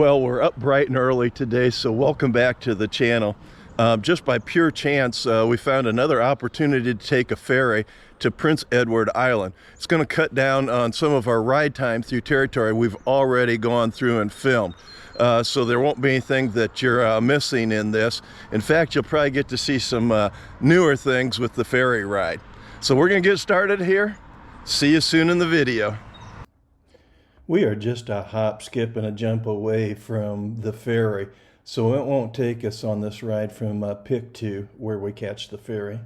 Well, we're up bright and early today, so welcome back to the channel. Just by pure chance, we found another opportunity to take a ferry to Prince Edward Island. It's going to cut down on some of our ride time through territory we've already gone through and filmed. So there won't be anything that you're missing in this. In fact, you'll probably get to see some newer things with the ferry ride. So we're going to get started here. See you soon in the video. We are just a hop, skip, and a jump away from the ferry, so it won't take us on this ride from Pictou, where we catch the ferry.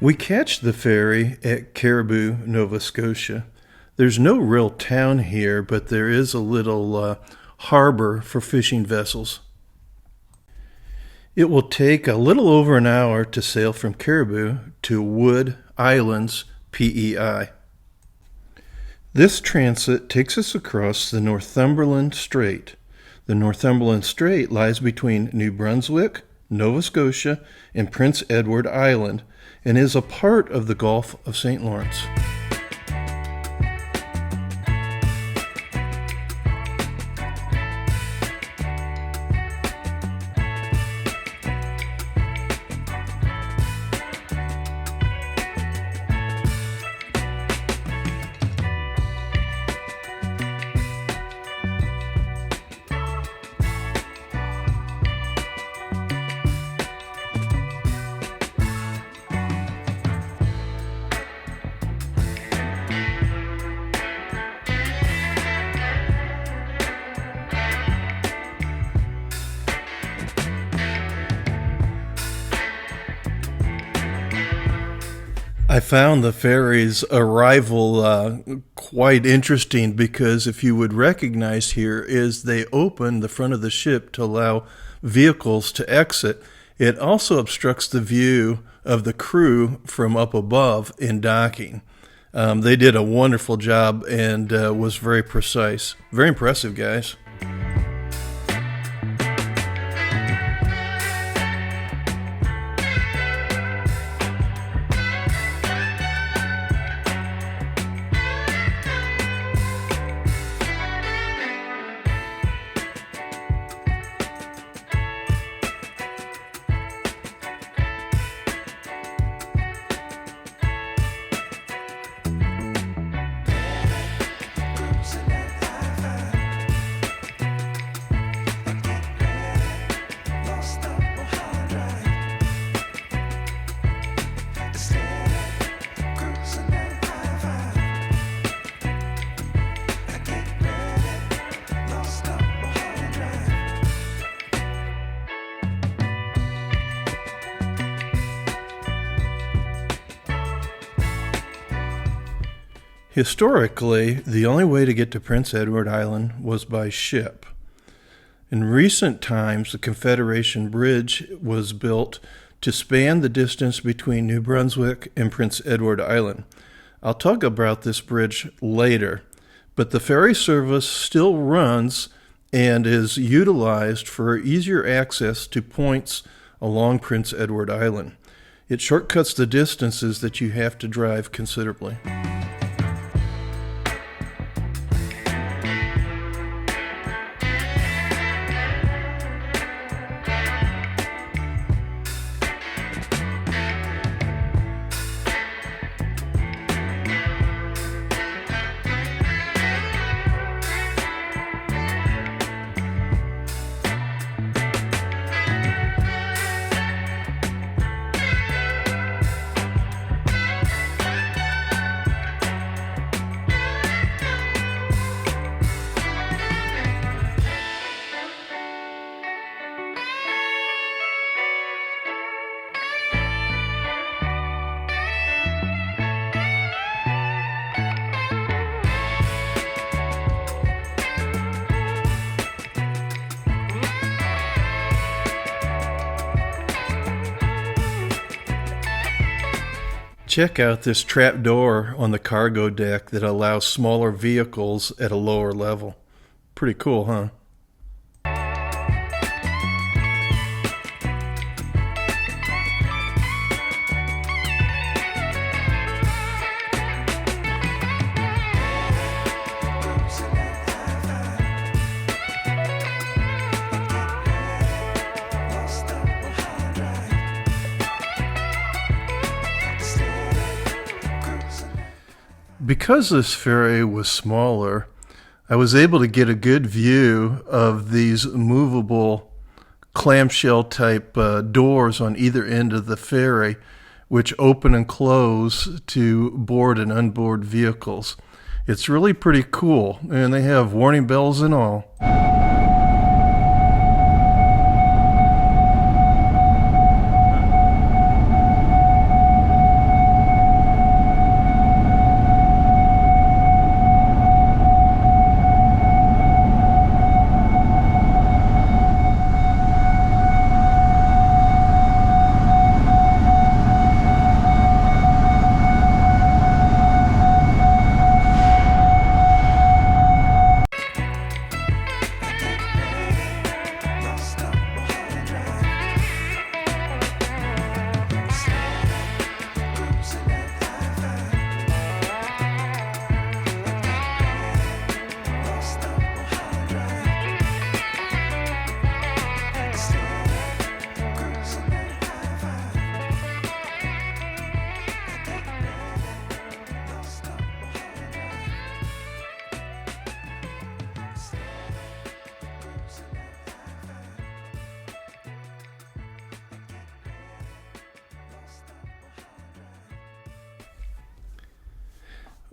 We catch the ferry at Caribou, Nova Scotia. There's no real town here, but there is a little harbor for fishing vessels. It will take a little over an hour to sail from Caribou to Wood Islands, PEI. This transit takes us across the Northumberland Strait. The Northumberland Strait lies between New Brunswick, Nova Scotia, and Prince Edward Island, and is a part of the Gulf of St. Lawrence. I found the ferry's arrival quite interesting because if you would recognize here is they open the front of the ship to allow vehicles to exit. It also obstructs the view of the crew from up above in docking. They did a wonderful job and was very precise. Very impressive, guys. Historically, the only way to get to Prince Edward Island was by ship. In recent times, the Confederation Bridge was built to span the distance between New Brunswick and Prince Edward Island. I'll talk about this bridge later, but the ferry service still runs and is utilized for easier access to points along Prince Edward Island. It shortcuts the distances that you have to drive considerably. Check out this trap door on the cargo deck that allows smaller vehicles at a lower level. Pretty cool, huh? Because this ferry was smaller, I was able to get a good view of these movable clamshell type doors on either end of the ferry, which open and close to board and unboard vehicles. It's really pretty cool, and they have warning bells and all.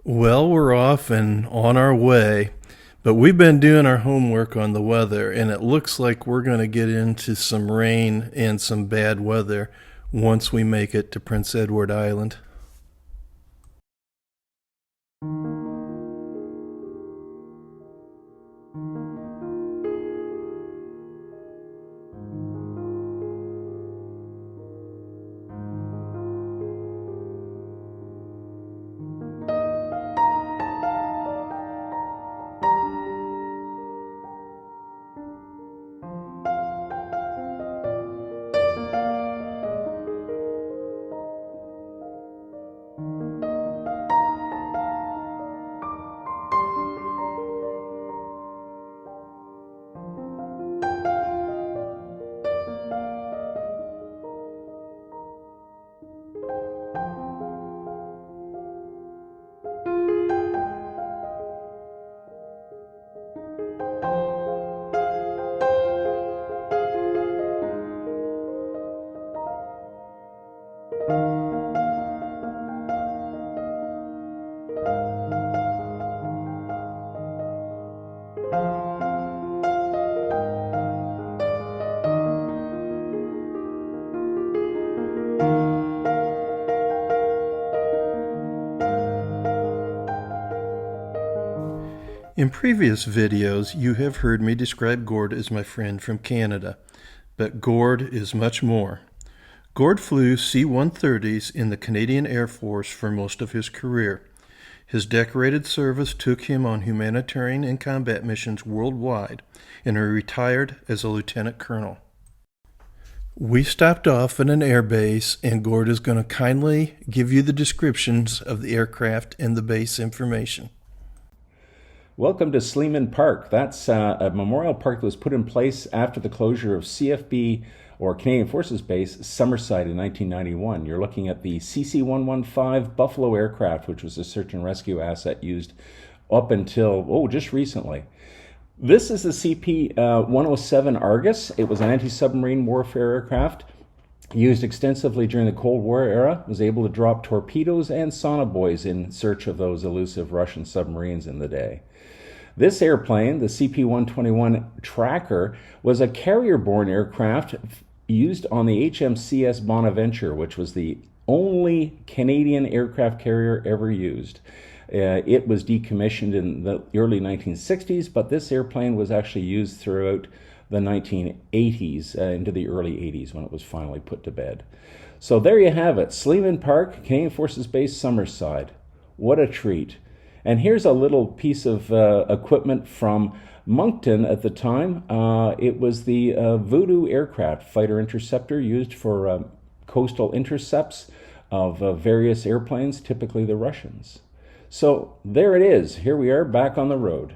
Well, we're off and on our way, but we've been doing our homework on the weather, and it looks like we're going to get into some rain and some bad weather once we make it to Prince Edward Island. In previous videos, you have heard me describe Gord as my friend from Canada, but Gord is much more. Gord flew C-130s in the Canadian Air Force for most of his career. His decorated service took him on humanitarian and combat missions worldwide, and he retired as a lieutenant colonel. We stopped off at an air base, and Gord is going to kindly give you the descriptions of the aircraft and the base information. Welcome to Sleeman Park. That's a memorial park that was put in place after the closure of CFB, or Canadian Forces Base, Summerside in 1991. You're looking at the CC-115 Buffalo aircraft, which was a search and rescue asset used up until, just recently. This is the CP-107 Argus. It was an anti-submarine warfare aircraft used extensively during the Cold War era. It was able to drop torpedoes and sonobuoys in search of those elusive Russian submarines in the day. This airplane, the CP-121 Tracker, was a carrier-borne aircraft used on the HMCS Bonaventure, which was the only Canadian aircraft carrier ever used. It was decommissioned in the early 1960s, but this airplane was actually used throughout the 1980s into the early 80s when it was finally put to bed. So there you have it, Sleeman Park, Canadian Forces Base, Summerside. What a treat. And here's a little piece of equipment from Moncton at the time. It was the Voodoo aircraft fighter interceptor used for coastal intercepts of various airplanes, typically the Russians. So there it is. Here we are back on the road.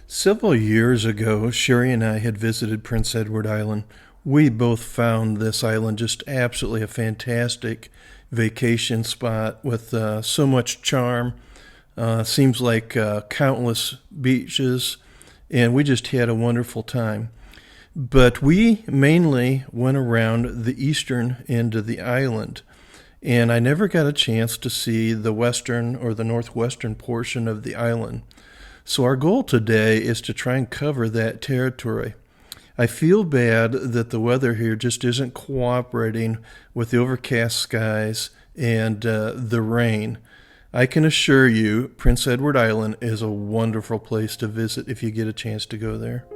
Several years ago, Sherry and I had visited Prince Edward Island. We both found this island just absolutely a fantastic vacation spot with so much charm. Seems like countless beaches, and we just had a wonderful time. But we mainly went around the eastern end of the island, and I never got a chance to see the western or the northwestern portion of the island. So our goal today is to try and cover that territory. I feel bad that the weather here just isn't cooperating with the overcast skies and the rain. I can assure you Prince Edward Island is a wonderful place to visit if you get a chance to go there.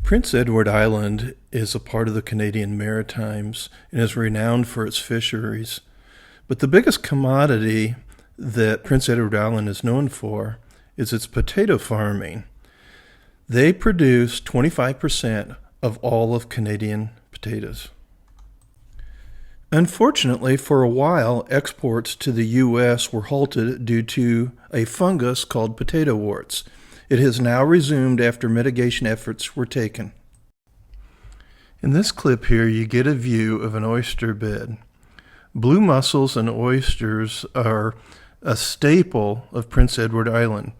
Prince Edward Island is a part of the Canadian Maritimes and is renowned for its fisheries. But the biggest commodity that Prince Edward Island is known for is its potato farming. They produce 25% of all of Canadian potatoes. Unfortunately, for a while, exports to the U.S. were halted due to a fungus called potato warts. It has now resumed after mitigation efforts were taken. In this clip here, you get a view of an oyster bed. Blue mussels and oysters are a staple of Prince Edward Island.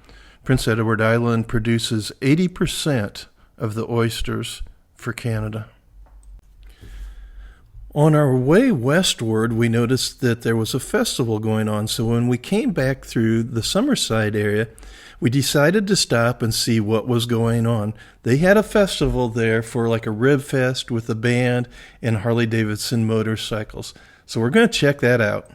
Prince Edward Island produces 80% of the oysters for Canada. On our way westward, we noticed that there was a festival going on, so when we came back through the Summerside area, we decided to stop and see what was going on. They had a festival there for like a rib fest with a band and Harley Davidson motorcycles. So we're going to check that out.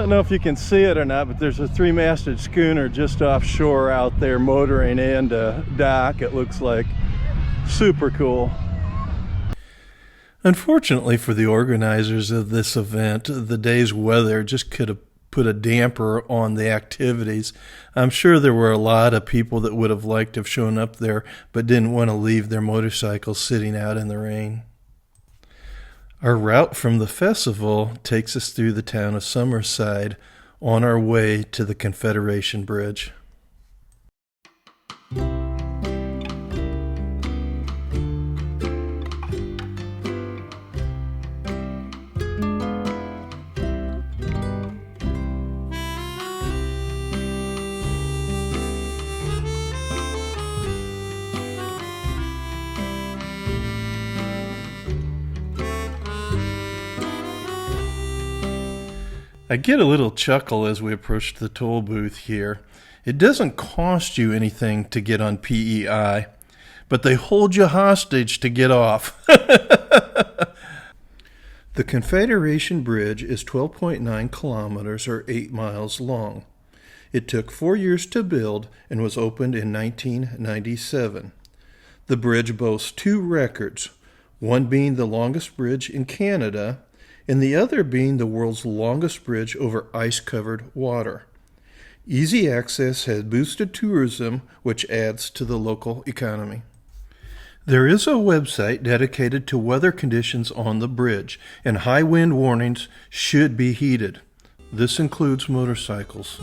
don't know if you can see it or not, but there's a three-masted schooner just offshore out there motoring in to dock, it looks like. Super cool. Unfortunately for the organizers of this event, the day's weather just could have put a damper on the activities. I'm sure there were a lot of people that would have liked to have shown up there but didn't want to leave their motorcycles sitting out in the rain. Our route from the festival takes us through the town of Summerside on our way to the Confederation Bridge. I get a little chuckle as we approach the toll booth here. It doesn't cost you anything to get on PEI, but they hold you hostage to get off. The Confederation Bridge is 12.9 kilometers or 8 miles long. It took 4 years to build and was opened in 1997. The bridge boasts 2 records, one being the longest bridge in Canada and the other being the world's longest bridge over ice-covered water. Easy access has boosted tourism, which adds to the local economy. There is a website dedicated to weather conditions on the bridge, and high wind warnings should be heeded. This includes motorcycles.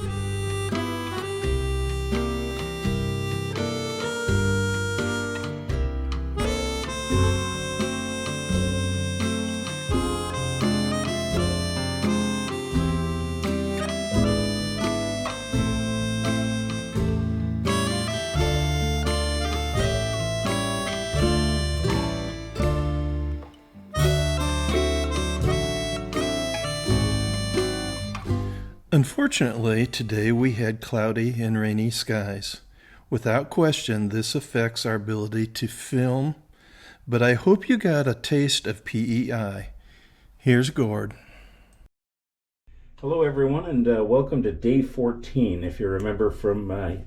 Unfortunately, today we had cloudy and rainy skies. Without question, this affects our ability to film, but I hope you got a taste of PEI. Here's Gord. Hello everyone, and welcome to day 14. If you remember from my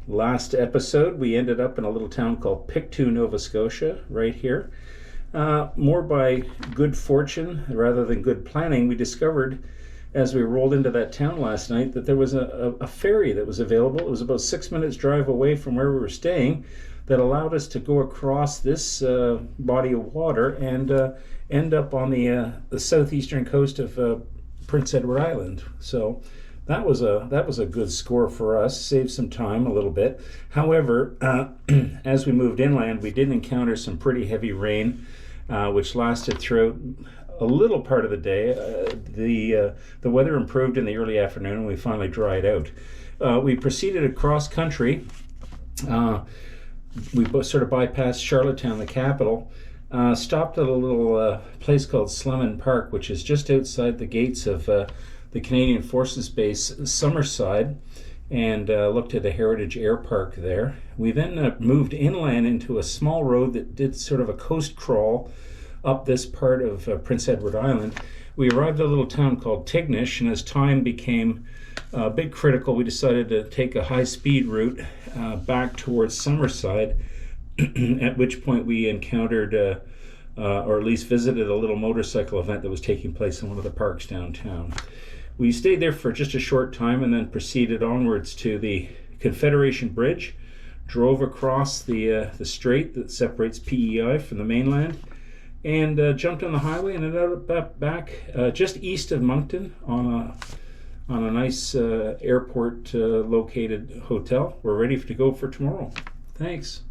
last episode, we ended up in a little town called Pictou, Nova Scotia, right here. More by good fortune rather than good planning, we discovered as we rolled into that town last night that there was a ferry that was available. It was about 6 minutes drive away from where we were staying that allowed us to go across this body of water and end up on the southeastern coast of Prince Edward Island. So that was a good score for us, saved some time a little bit. However, as we moved inland, we did encounter some pretty heavy rain, which lasted throughout a little part of the day. The weather improved in the early afternoon and we finally dried out. We proceeded across country. We sort of bypassed Charlottetown, the capital, stopped at a little place called Summerside Park, which is just outside the gates of the Canadian Forces Base Summerside, and looked at a heritage air park there. We then moved inland into a small road that did sort of a coast crawl up this part of Prince Edward Island. We arrived at a little town called Tignish, and as time became a bit critical, we decided to take a high-speed route back towards Summerside, at which point we encountered, or at least visited, a little motorcycle event that was taking place in one of the parks downtown. We stayed there for just a short time and then proceeded onwards to the Confederation Bridge, drove across the strait that separates PEI from the mainland, and jumped on the highway and ended up back just east of Moncton on a nice airport located hotel. We're ready to go for tomorrow. Thanks.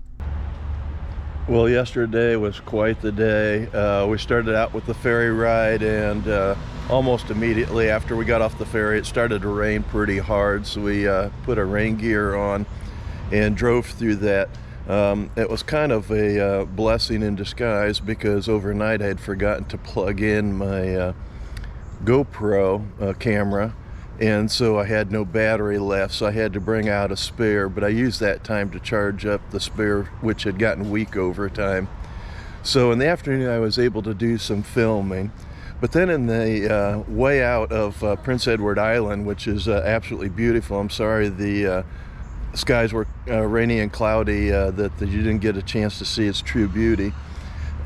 Well, yesterday was quite the day. We started out with the ferry ride, and almost immediately after we got off the ferry, it started to rain pretty hard, so we put our rain gear on and drove through that. It was kind of a blessing in disguise, because overnight I had forgotten to plug in my GoPro camera, and so I had no battery left, so I had to bring out a spare, but I used that time to charge up the spare, which had gotten weak over time. So in the afternoon I was able to do some filming, But then in the way out of Prince Edward Island, which is absolutely beautiful, I'm sorry the skies were rainy and cloudy, that you didn't get a chance to see its true beauty.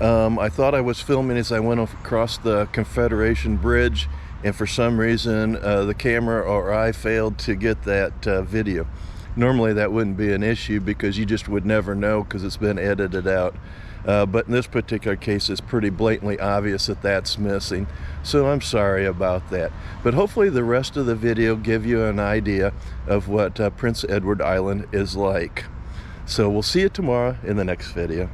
I thought I was filming as I went across the Confederation Bridge, and for some reason the camera or I failed to get that video. Normally that wouldn't be an issue because you just would never know because it's been edited out. But in this particular case, it's pretty blatantly obvious that that's missing. So I'm sorry about that. But hopefully the rest of the video give you an idea of what Prince Edward Island is like. So we'll see you tomorrow in the next video.